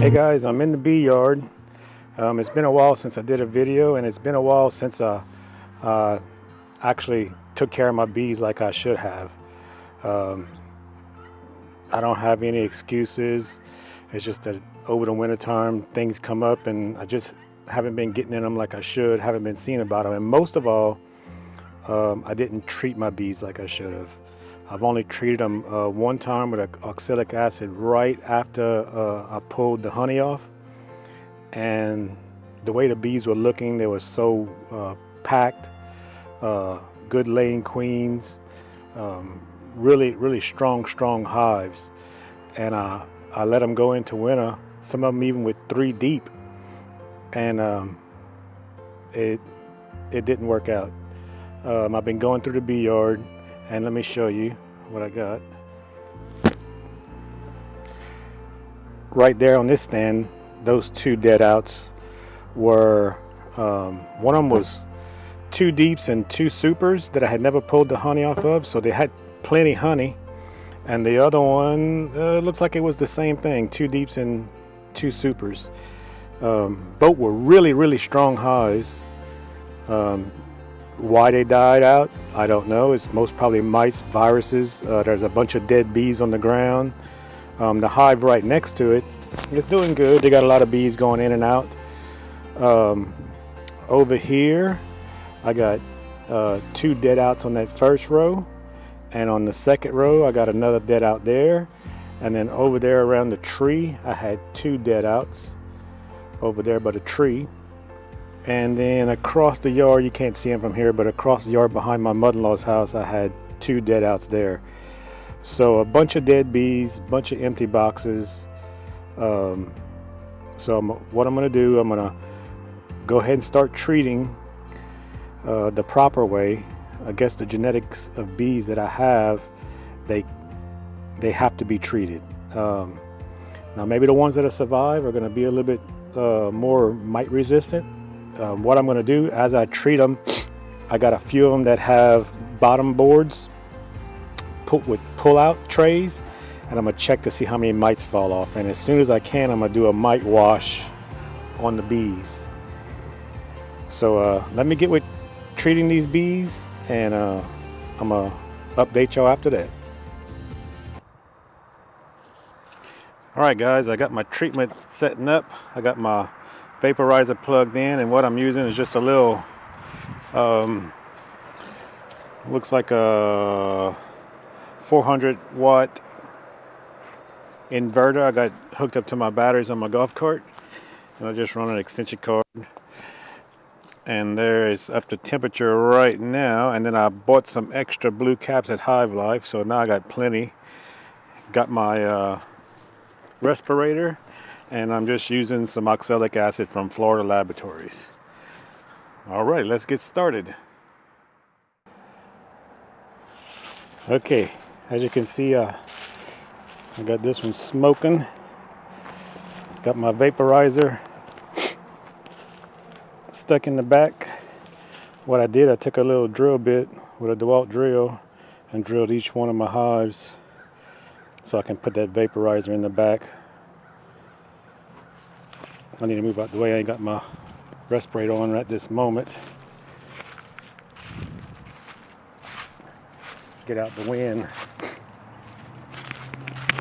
Hey guys, I'm in the bee yard. It's been a while since I did a video, and it's been a while since I actually took care of my bees like I should have. Um, I don't have any excuses. It's just that over the winter time things come up and I just haven't been getting in them like I should, haven't been seeing about them. And most of all, I didn't treat my bees like I should have. I've only treated them one time with oxalic acid right after I pulled the honey off. And the way the bees were looking, they were so packed, good laying queens, really strong hives. And I let them go into winter, some of them even with 3 deep, and it didn't work out. I've been going through the bee yard, and let me show you what I got. Right there on this stand, those 2 dead outs were, one of them was 2 deeps and 2 supers that I had never pulled the honey off of, so they had plenty honey. And the other one looks like it was the same thing, 2 deeps and 2 supers. Both were really strong hives. Why they died out, I don't know. It's most probably mites, viruses. There's a bunch of dead bees on the ground. The hive right next to it is doing good. They got a lot of bees going in and out. Over here, I got 2 dead outs on that first row. And on the second row, I got another dead out there. And then over there around the tree, I had 2 dead outs over there by the tree. And then across the yard, you can't see them from here, but across the yard behind my mother-in-law's house, I had 2 dead outs there. So a bunch of dead bees, bunch of empty boxes. What I'm gonna do, I'm gonna go ahead and start treating the proper way. I guess the genetics of bees that I have, they have to be treated. Now maybe the ones that survive are gonna be a little bit more mite resistant. What I'm gonna do as I treat them, I got a few of them that have bottom boards put with pull-out trays, and I'm gonna check to see how many mites fall off. And as soon as I can, I'm gonna do a mite wash on the bees. So let me get with treating these bees, and I'm gonna update y'all after that. All right guys, I got my treatment setting up. I got my vaporizer plugged in, and what I'm using is just a little looks like a 400 watt inverter I got hooked up to my batteries on my golf cart, and I just run an extension cord, and there is up to temperature right now. And then I bought some extra blue caps at Hive Life, so now I got plenty. Got my respirator, and I'm just using some oxalic acid from Florida Laboratories. All right, let's get started. Okay, as you can see, I got this one smoking. Got my vaporizer stuck in the back. What I did, I took a little drill bit with a DeWalt drill and drilled each one of my hives so I can put that vaporizer in the back. I need to move out the way. I ain't got my respirator on at this moment. Get out the wind.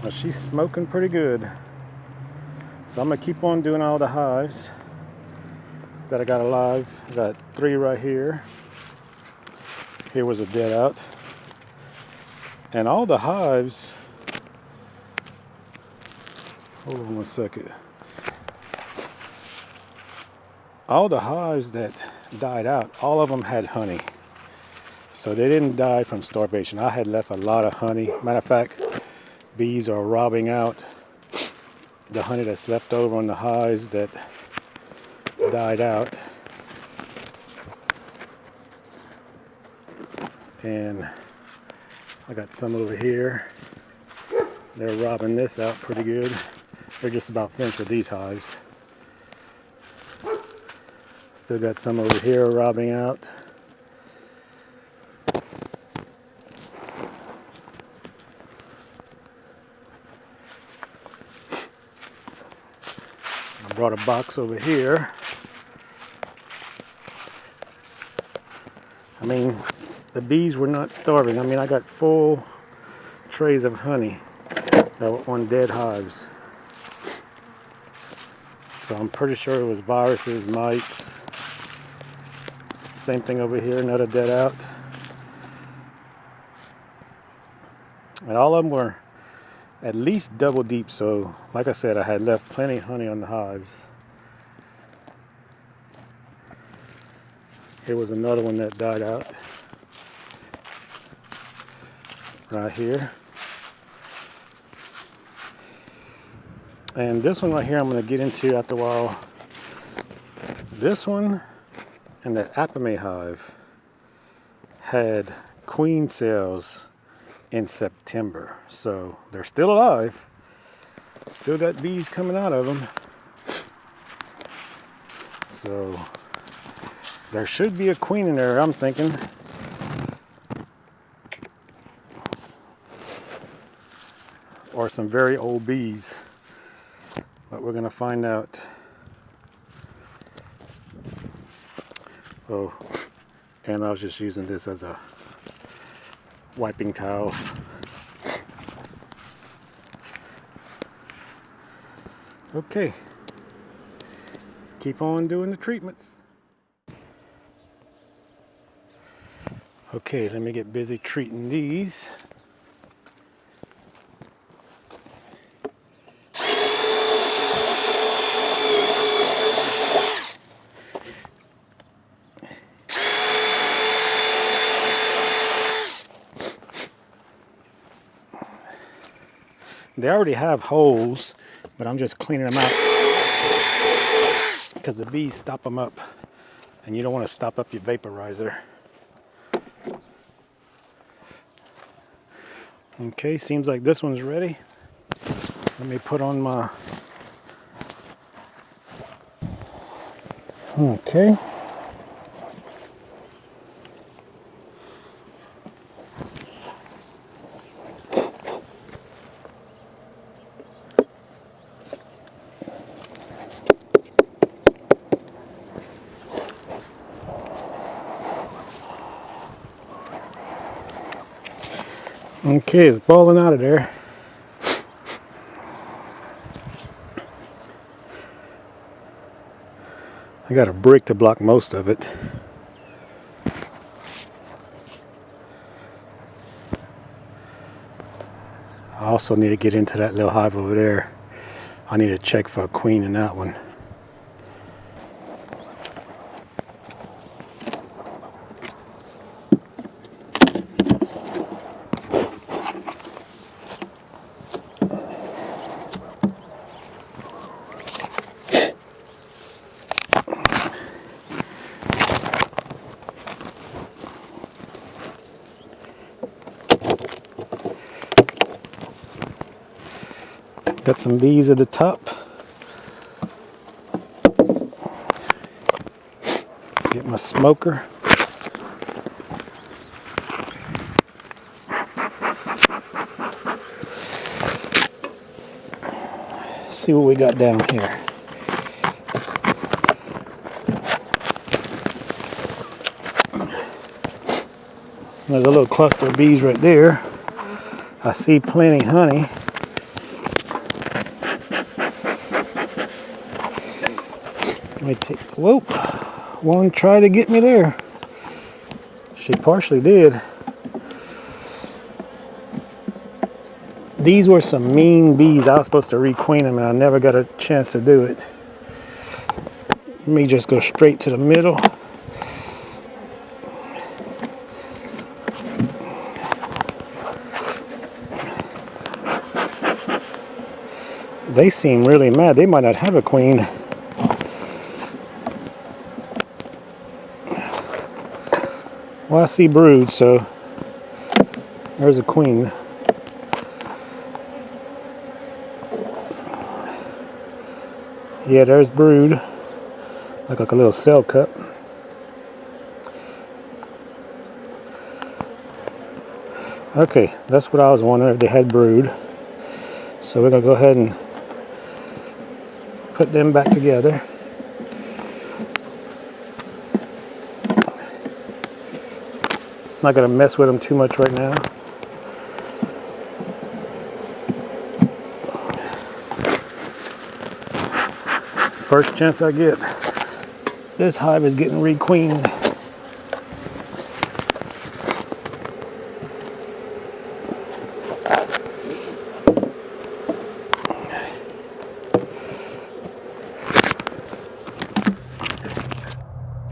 Well, she's smoking pretty good. So I'm gonna keep on doing all the hives that I got alive. I got 3 right here. Here was a dead out. And all the hives, hold on 1 second. All the hives that died out, all of them had honey. So they didn't die from starvation. I had left a lot of honey. Matter of fact, bees are robbing out the honey that's left over on the hives that died out. And I got some over here. They're robbing this out pretty good. They're just about finished with these hives. Still got some over here robbing out. Brought a box over here. I mean, the bees were not starving. I mean, I got full trays of honey that were on dead hives. So I'm pretty sure it was viruses, mites. Same thing over here, another dead out. And all of them were at least double deep. So like I said, I had left plenty of honey on the hives. Here was another one that died out. Right here. And this one right here I'm going to get into after a while. This one and the Apame Hive had queen cells in September. So they're still alive. Still got bees coming out of them. So there should be a queen in there, I'm thinking. Or some very old bees. But we're going to find out. Oh, and I was just using this as a wiping towel. Okay. Keep on doing the treatments. Okay, let me get busy treating these. They already have holes, but I'm just cleaning them out because the bees stop them up, and you don't want to stop up your vaporizer. Okay, seems like this one's ready. Let me put on my... Okay. Okay, it's balling out of there. I got a brick to block most of it. I also need to get into that little hive over there. I need to check for a queen in that one. Got some bees at the top. Get my smoker. See what we got down here. There's a little cluster of bees right there. I see plenty honey. Let me take, whoop, one tried to get me there. She partially did. These were some mean bees. I was supposed to requeen them and I never got a chance to do it. Let me just go straight to the middle. They seem really mad. They might not have a queen. Well, I see brood, so there's a queen. Yeah, there's brood. Look like a little cell cup. Okay, that's what I was wondering, if they had brood. So we're gonna go ahead and Put them back together. Not gonna mess with them too much right now. First chance I get. This hive is getting requeened.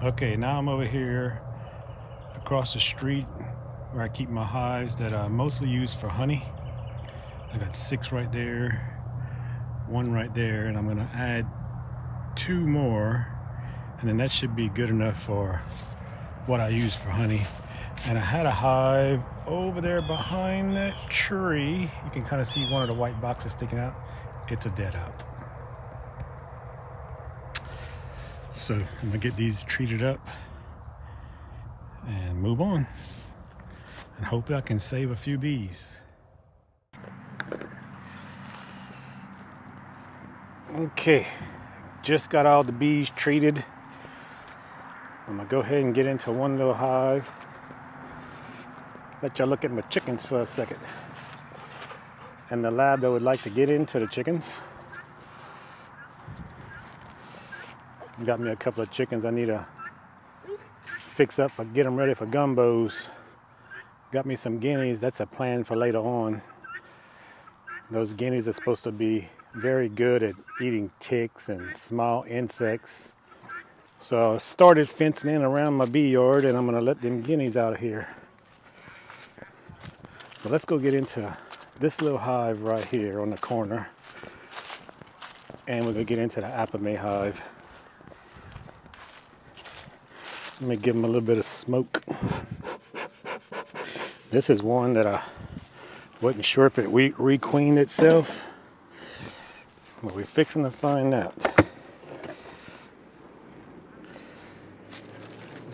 Okay, now I'm over here across the street where I keep my hives that I mostly use for honey. I got 6 right there, 1 right there, and I'm gonna add 2 more, and then that should be good enough for what I use for honey. And I had a hive over there behind that tree. You can kind of see one of the white boxes sticking out. It's a dead out. So I'm gonna get these treated up and move on. And hopefully I can save a few bees. Okay, just got all the bees treated. I'm gonna go ahead and get into one little hive. Let y'all look at my chickens for a second. And the lab that would like to get into the chickens. Got me a couple of chickens I need to fix up for, get them ready for gumbos. Got me some guineas. That's a plan for later on. Those guineas are supposed to be very good at eating ticks and small insects. So I started fencing in around my bee yard, and I'm gonna let them guineas out of here. So let's go get into this little hive right here on the corner. And we're gonna get into the Apame hive. Let me give them a little bit of smoke. This is one that I wasn't sure if it requeened itself. But we're fixing to find out.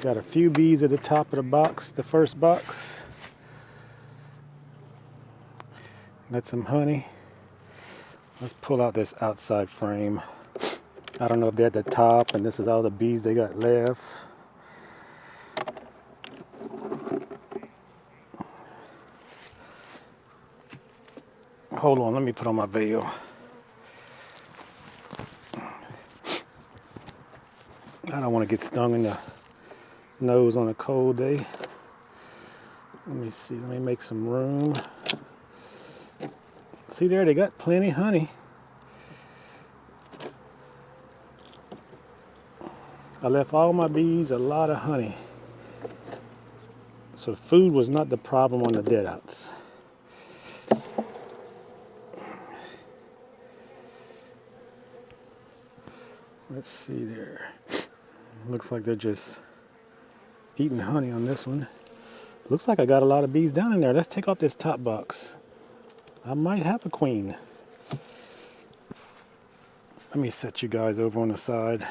Got a few bees at the top of the box, the first box. Got some honey. Let's pull out this outside frame. I don't know if they're at the top and this is all the bees they got left. Hold on, let me put on my veil. I don't want to get stung in the nose on a cold day. Let me see, let me make some room. See there, they got plenty of honey. I left all my bees a lot of honey. So food was not the problem on the dead outs. Let's see there. Looks like they're just eating honey on this one. Looks like I got a lot of bees down in there. Let's take off this top box. I might have a queen. Let me set you guys over on the side.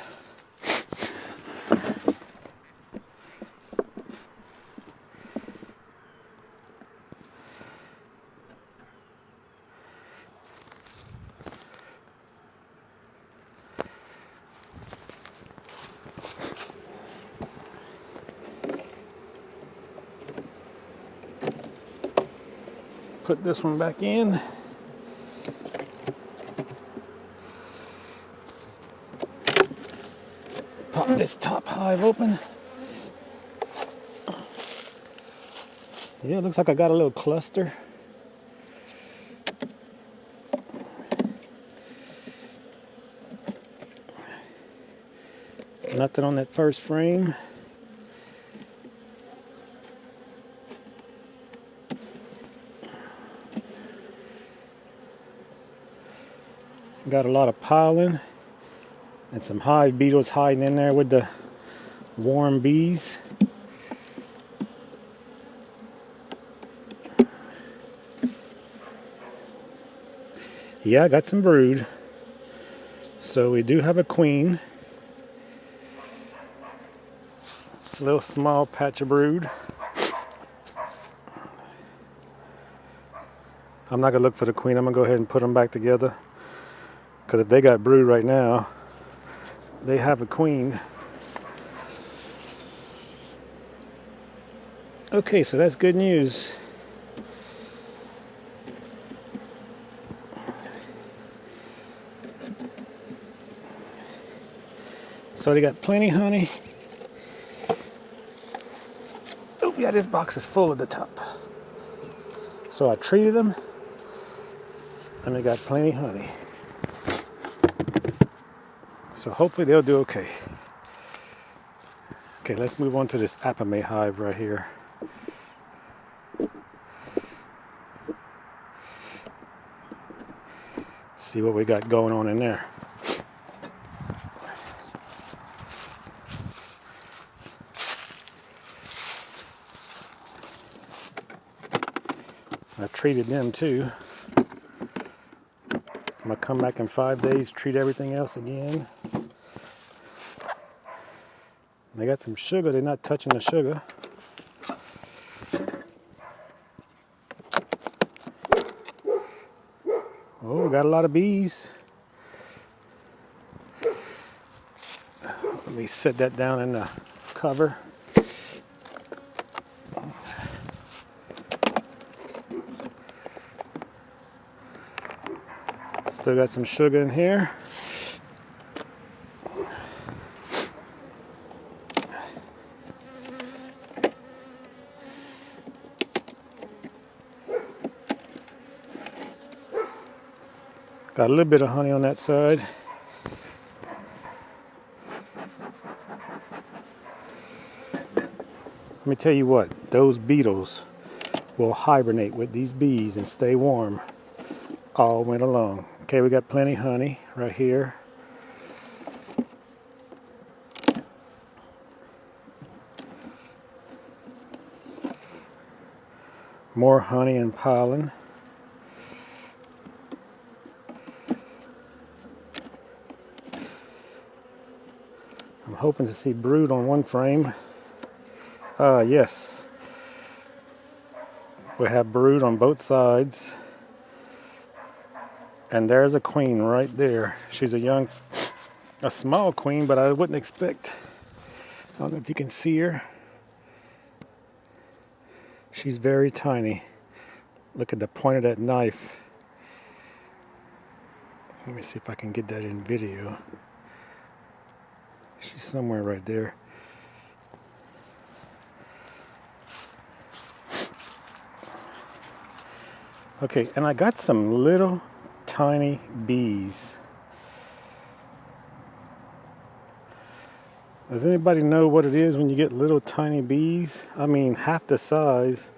Put this one back in. Pop this top hive open. Yeah, it looks like I got a little cluster. Nothing on that first frame. Got a lot of pollen and some hive beetles hiding in there with the warm bees. Yeah, I got some brood. So we do have a queen. A little small patch of brood. I'm not gonna look for the queen. I'm gonna go ahead and put them back together. Because if they got brood right now, they have a queen. Okay, so that's good news. So they got plenty of honey. Oh yeah, this box is full at the top. So I treated them, and they got plenty of honey. So hopefully they'll do okay. Okay, let's move on to this Apame hive right here. See what we got going on in there. I treated them too. I'm gonna come back in 5 days, treat everything else again. They got some sugar, they're not touching the sugar. Oh, got a lot of bees. Let me set that down in the cover. Still got some sugar in here. Got a little bit of honey on that side. Let me tell you what, those beetles will hibernate with these bees and stay warm all winter long. Okay, we got plenty of honey right here. More honey and pollen. I'm hoping to see brood on one frame. Yes. We have brood on both sides. And there's a queen right there. She's a small queen, but I wouldn't expect. I don't know if you can see her. She's very tiny. Look at the point of that knife. Let me see if I can get that in video. She's somewhere right there. Okay, and I got some little tiny bees. Does anybody know what it is when you get little tiny bees? I mean, half the size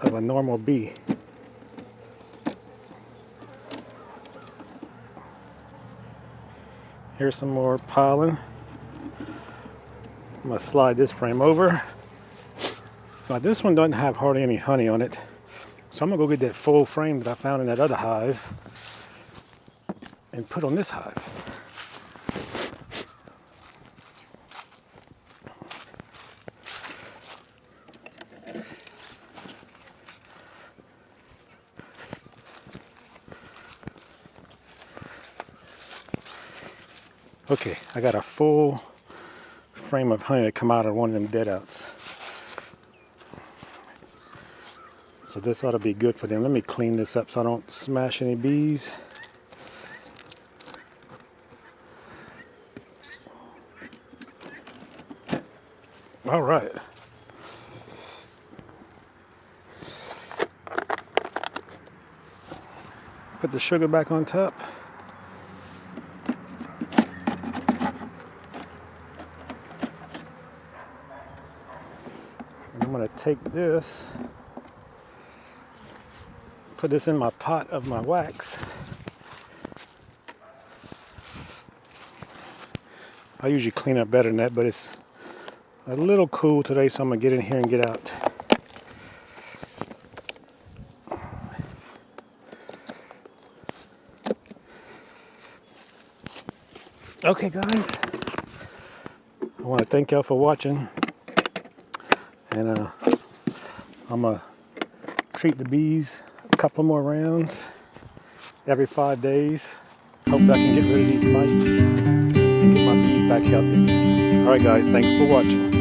of a normal bee. Here's some more pollen. I'm gonna slide this frame over. Now this one doesn't have hardly any honey on it. So I'm gonna go get that full frame that I found in that other hive and put on this hive. Okay, I got a full frame of honey to come out of one of them dead outs. So this ought to be good for them. Let me clean this up so I don't smash any bees. All right. Put the sugar back on top. I'm going to take this, put this in my pot of my wax. I usually clean up better than that, but it's a little cool today, so I'm going to get in here and get out. Okay, guys, I want to thank y'all for watching. And I'm going to treat the bees a couple more rounds every 5 days. Hopefully I can get rid of these mites and get my bees back healthy again. Alright guys, thanks for watching.